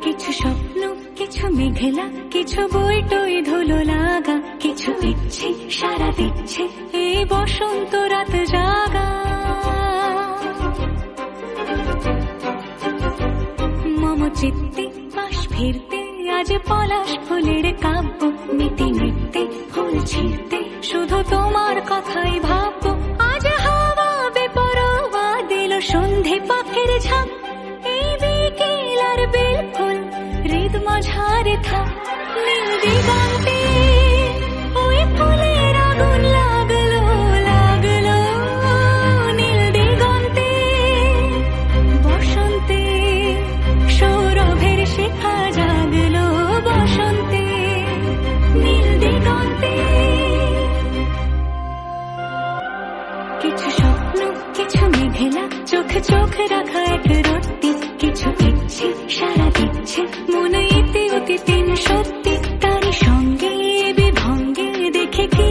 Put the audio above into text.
কিছু স্বপ্ন, কিছু মেঘলা, কিছু বই টই ধুলো লাগা, কিছু ইচ্ছে সারা দিচ্ছে এই বসন্ত রাত জাগা। মম চিত্তে পাশ ফিরতে আজ পলাশ ফুলের কাব্য, নীতি নৃত্যে ফুল ছিঁড়তে শুধু তোমার কথাই ভাববো। আজ হাওয়া বেপরোয়া দিল সন্ধে পাখির ঝাঁক, এই বিকেল আর বেলফুল হৃদ মাঝারে থাক। নীল দিগন্তে ওই ফুলের আগুন লাগলো লাগলো, নীল দিগন্তে বসন্তে সৌরভের শিখা জাগলো, বসন্তে নীল দিগন্তে। কিছু স্বপ্ন, কিছু মেঘলা, চোখ চোখ রাখা এক রত্তি, কিছু ইচ্ছে সারা দিচ্ছে মনে ইতি অতি তিন সত্যি। তারই সঙ্গে বিভঙ্গে দেখে কি